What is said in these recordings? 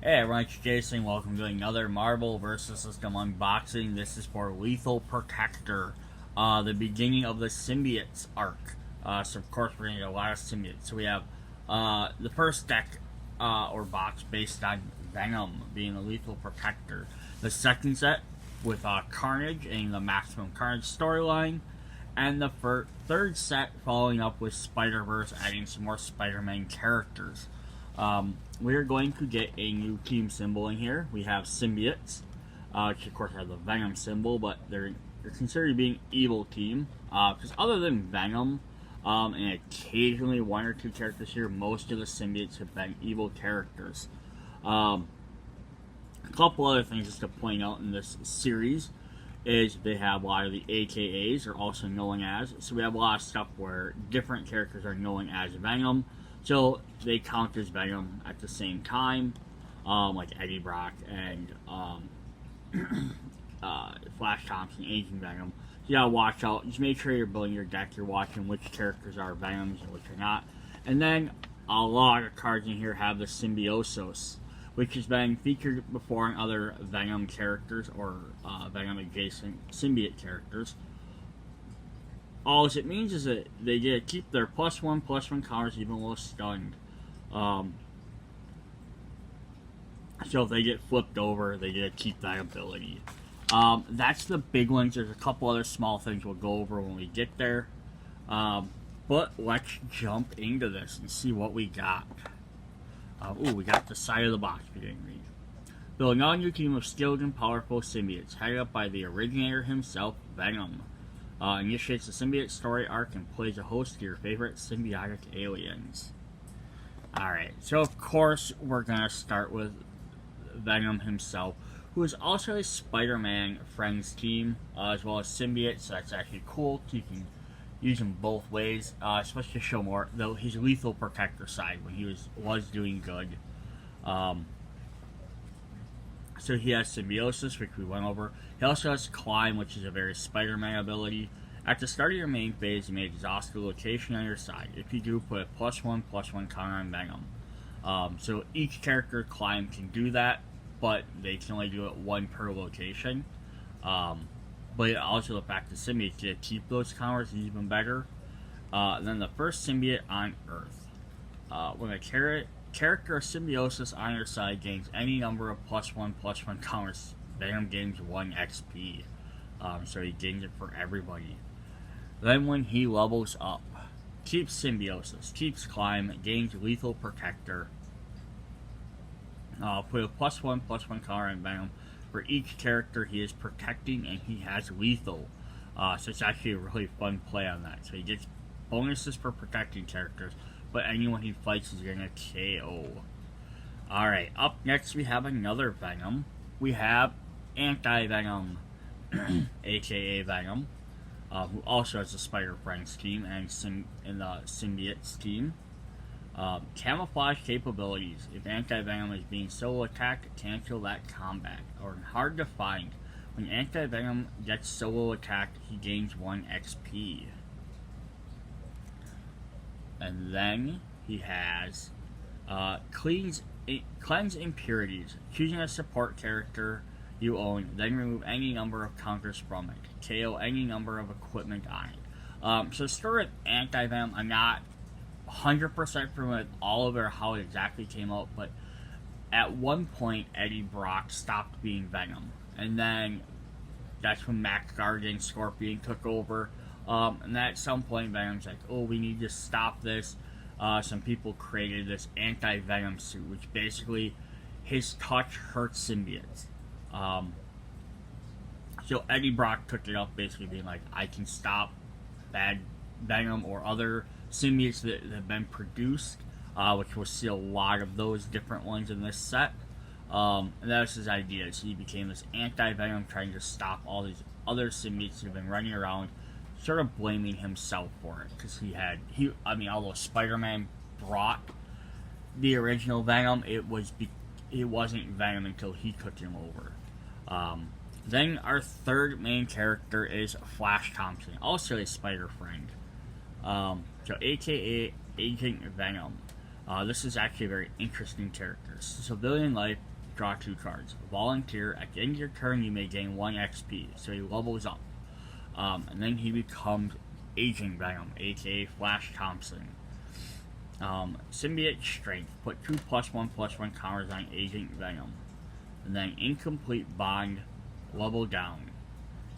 Hey everyone, it's Jason. Welcome to another Marvel vs. System unboxing. This is for Lethal Protector, the beginning of the Symbiotes arc. So of course we're going to get a lot of symbiotes. So we have the first deck or box based on Venom being the Lethal Protector. The second set with Carnage and the Maximum Carnage storyline. And the third set following up with Spider-Verse, adding some more Spider-Man characters. We're going to get a new team symbol in here. We have Symbiotes, which of course have the Venom symbol, but they're considered being evil team. Because other than Venom, and occasionally one or two characters here, most of the Symbiotes have been evil characters. A couple other things just to point out in this series is they have a lot of the AKAs, or also known as. So we have a lot of stuff where different characters are known as Venom. So they count as Venom at the same time, like Eddie Brock and Flash Thompson, Agent Venom. So you gotta watch out. Just make sure you're building your deck. You're watching which characters are Venoms and which are not. And then a lot of cards in here have the Symbiotes, which has been featured before in other Venom characters or Venom adjacent symbiote characters. All it means is that they get to keep their +1/+1 counters even while stunned. So if they get flipped over, they get to keep that ability. That's the big ones. There's a couple other small things we'll go over when we get there. But let's jump into this and see what we got. We got the side of the box we didn't read. Building on your team of skilled and powerful symbiotes, headed up by the originator himself, Venom. Initiates the symbiote story arc and plays a host to your favorite symbiotic aliens. Alright, so of course we're going to start with Venom himself, who is also a Spider-Man Friends team, as well as symbiote, so that's actually cool. You can use him both ways, especially to show more, though his Lethal Protector side when he was doing good. So he has Symbiosis, which we went over. He also has Climb, which is a very Spider-Man ability. At the start of your main phase, you may exhaust the location on your side. If you do, put a +1/+1 counter on Venom. So each character Climb can do that, but they can only do it one per location. But also the fact that symbiotes get to keep those counters is even better. And then the first symbiote on Earth. When a character of Symbiosis on your side gains any number of +1/+1 counters, Venom gains 1 XP. So he gains it for everybody. Then when he levels up, keeps Symbiosis, keeps Climb, gains Lethal Protector. Put a +1/+1 counter on Venom for each character he is protecting, and he has Lethal. So it's actually a really fun play on that. So he gets bonuses for protecting characters, but anyone he fights is going to KO. Alright, up next we have another Venom. We have Anti-Venom, aka Venom, who also has the Spider-Friends team and in the Symbiotes team. Camouflage capabilities. If Anti-Venom is being solo attacked, cancel that combat. Or hard to find. When Anti-Venom gets solo attacked, he gains 1 XP. And then he has Cleanse Impurities. Choosing a support character you own, then remove any number of counters from it. KO any number of equipment on it. So start with Anti-Venom. I'm not 100% familiar with all of it or how it exactly came out, but at one point Eddie Brock stopped being Venom, and then that's when Max Guardian Scorpion took over. And then at some point Venom's like, oh, we need to stop this. Some people created this anti-Venom suit, which basically his touch hurts symbiotes. So Eddie Brock took it up, basically being like, I can stop bad Venom or other symbiotes that have been produced, which we'll see a lot of those different ones in this set. And that was his idea. So he became this anti-Venom, trying to stop all these other symbiotes that have been running around, sort of blaming himself for it, because although Spider-Man brought the original Venom, it wasn't Venom until he took him over. Then our third main character is Flash Thompson, also a Spider-Friend. So aka Agent Venom. This is actually a very interesting character. Civilian life, draw 2 cards. Volunteer, at the end of your turn, you may gain 1 XP, so he levels up. And then he becomes Agent Venom, aka Flash Thompson. Symbiote Strength, put 2 +1/+1 counters on Agent Venom. And then Incomplete Bond, level down.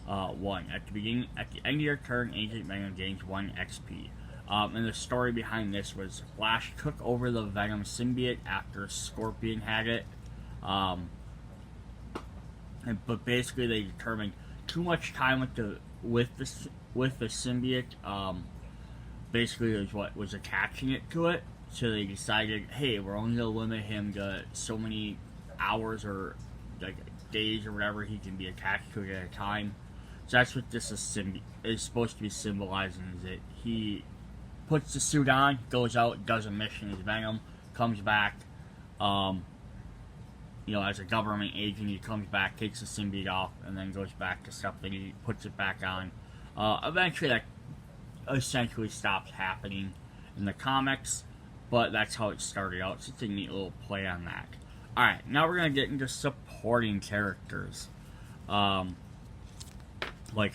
1. At the end of your turn, Agent Venom gains 1 XP. And the story behind this was Flash took over the Venom symbiote after Scorpion had it. But basically, they determined too much time with the symbiote. Basically, is what was attaching it to it. So they decided, hey, we're only gonna limit him to so many hours or like days or whatever he can be attached to it at a time. So that's what this is supposed to be symbolizing. Is that he puts the suit on, goes out, does a mission as Venom, comes back, as a government agent, he comes back, takes the symbiote off, and then goes back to stuff, then he puts it back on. Eventually that essentially stops happening in the comics, but that's how it started out, so it's a neat little play on that. Alright, now we're going to get into supporting characters. Like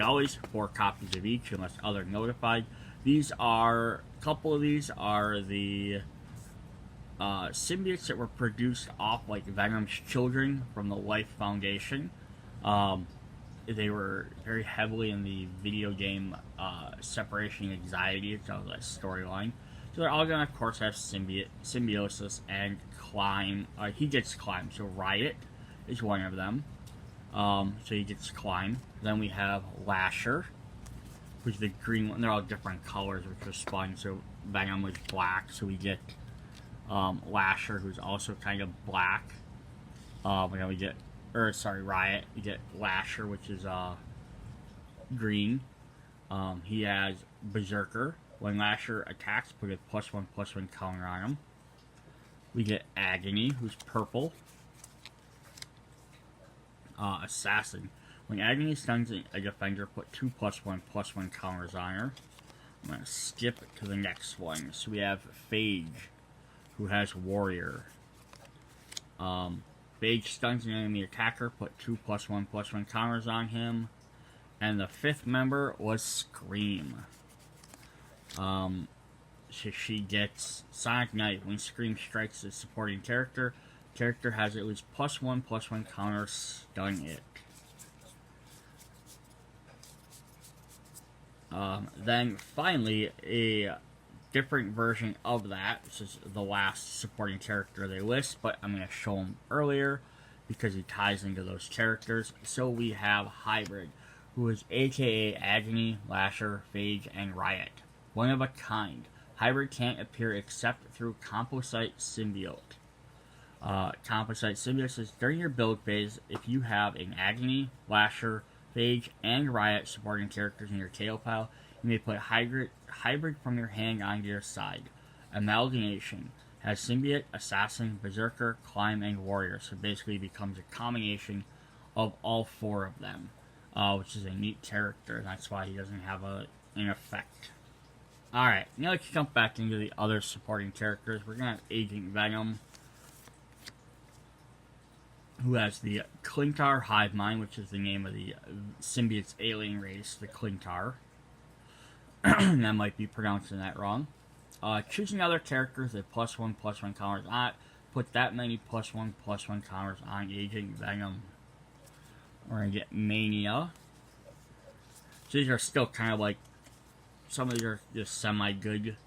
always, 4 copies of each, unless other notified. A couple of these are the symbiotes that were produced off like Venom's children from the Life Foundation. They were very heavily in the video game separation anxiety, it's all that storyline. So they're all gonna, of course, have symbiosis and climb. He gets climb, so Riot is one of them. So he gets climb. Then we have Lasher, which is the green one. They're all different colors, which was fun. So Venom was black, so we get Lasher, who's also kind of black. Then we get, Riot. We get Lasher, which is green. He has Berserker. When Lasher attacks, put a +1/+1 counter on him. We get Agony, who's purple. Assassin. When Agony stuns a defender, put 2 +1/+1 counters on her. I'm going to skip to the next one. So we have Phage, who has Warrior. Phage stuns an enemy attacker, put 2 +1/+1 counters on him. And the 5th member was Scream. So she gets Sonic Knife. When Scream strikes the supporting character has at least +1/+1 counter stun it. Then finally, a different version of that. This is the last supporting character they list, but I'm going to show him earlier because he ties into those characters. So we have Hybrid, who is aka Agony, Lasher, Phage, and Riot. One of a kind. Hybrid can't appear except through Composite Symbiote. Composite Symbiote says, during your build phase, if you have an Agony, Lasher, Phage, and Riot supporting characters in your KO pile, you may put Hybrid from your hand onto your side. Amalgamation has Symbiote, Assassin, Berserker, Climb, and Warrior, so basically it becomes a combination of all 4 of them, which is a neat character, and that's why he doesn't have an effect. Alright, now let's jump back into the other supporting characters. We're going to have Agent Venom, who has the Clintar Hive Mind, which is the name of the symbiote's alien race, the Clintar. I might be pronouncing that wrong. Choosing other characters with +1/+1 counters on it. Put that many +1/+1 counters on Agent Venom. We're going to get Mania. So these are still kind of like, some of these are just semi-good,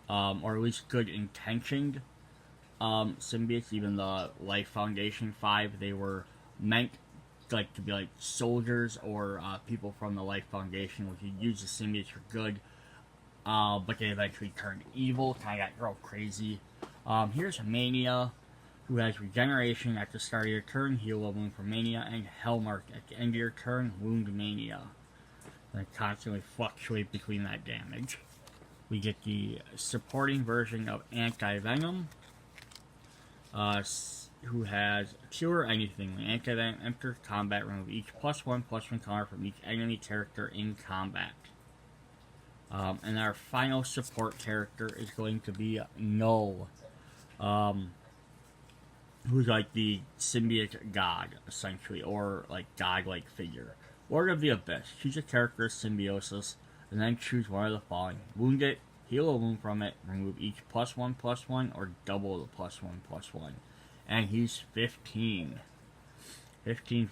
or at least good intentioned symbiotes. Even the Life Foundation 5, they were meant like to be like soldiers or people from the Life Foundation, which you use the symbiotes for good, but they eventually turned evil, kind of got real crazy. Here's Mania, who has Regeneration at the start of your turn, heal a wound for Mania, and Hellmark at the end of your turn, wound Mania. They constantly fluctuate between that damage. We get the supporting version of Anti-Venom, who has Cure Anything. When Anti-Venom enters combat, remove each +1/+1 counter from each enemy character in combat. And our final support character is going to be Null. who's like the symbiote god, essentially, or like god-like figure. Lord of the Abyss. Choose a character's symbiosis, and then choose one of the following. Wound it, heal a wound from it, remove each +1/+1, or double the +1/+1. And he's 15. 15.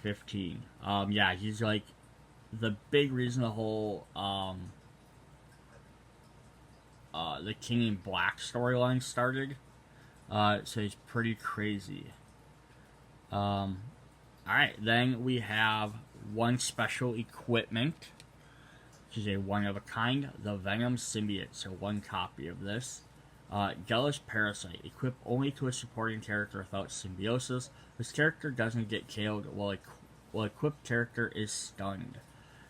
Yeah, he's like the big reason the whole, the King in Black storyline started. So he's pretty crazy. Alright, then we have one special equipment, which is a one of a kind, the Venom Symbiote. So one copy of this. Jealous Parasite, equipped only to a supporting character without symbiosis. This character doesn't get killed while equipped character is stunned.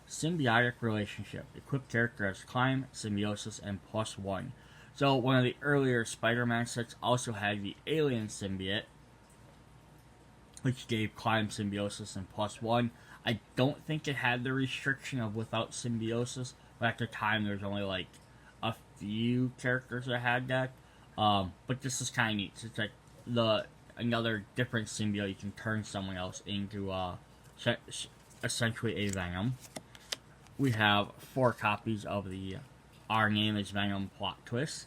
Symbiotic Relationship, equipped character has climb, symbiosis, and +1. So one of the earlier Spider-Man sets also had the Alien Symbiote, which gave climb, symbiosis, and +1. I don't think it had the restriction of without symbiosis, but at the time there was only like a few characters that had that. But this is kind of neat. It's like another different symbiote. You can turn someone else into essentially a Venom. We have 4 copies of the Our Name is Venom plot twist.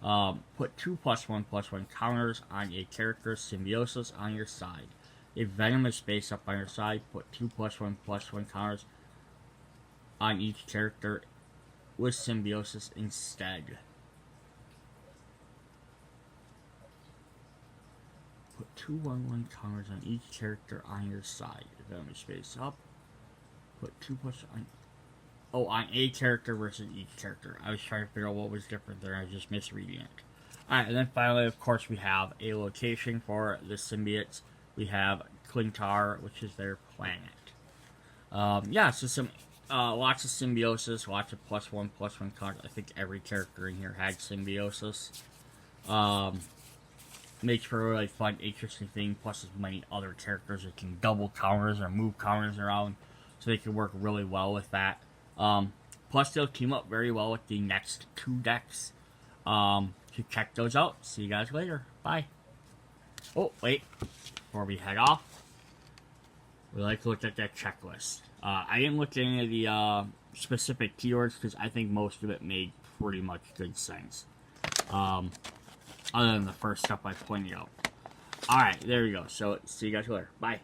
Put 2 +1/+1 counters on a character's symbiosis on your side. If Venom is spaced up on your side, put 2 +1/+1 counters on each character with symbiosis instead. Put 2 1/1 counters on each character on your side. If Venom is spaced up, put 2 on a character versus each character. I was trying to figure out what was different there. I was just misreading it. Alright, and then finally, of course, we have a location for the symbiotes. We have Clintar, which is their planet. Yeah, so some lots of symbiosis, lots of +1/+1 cards. I think every character in here had symbiosis. Makes for a really fun, interesting thing. Plus, there's many other characters that can double counters or move counters around, so they can work really well with that. Plus, they'll team up very well with the next 2 decks. So check those out. See you guys later. Bye. Oh, wait. Before we head off, we like to look at that checklist. I didn't look at any of the specific keywords because I think most of it made pretty much good sense. Other than the first stuff I pointed out. Alright, there we go. So, see you guys later. Bye.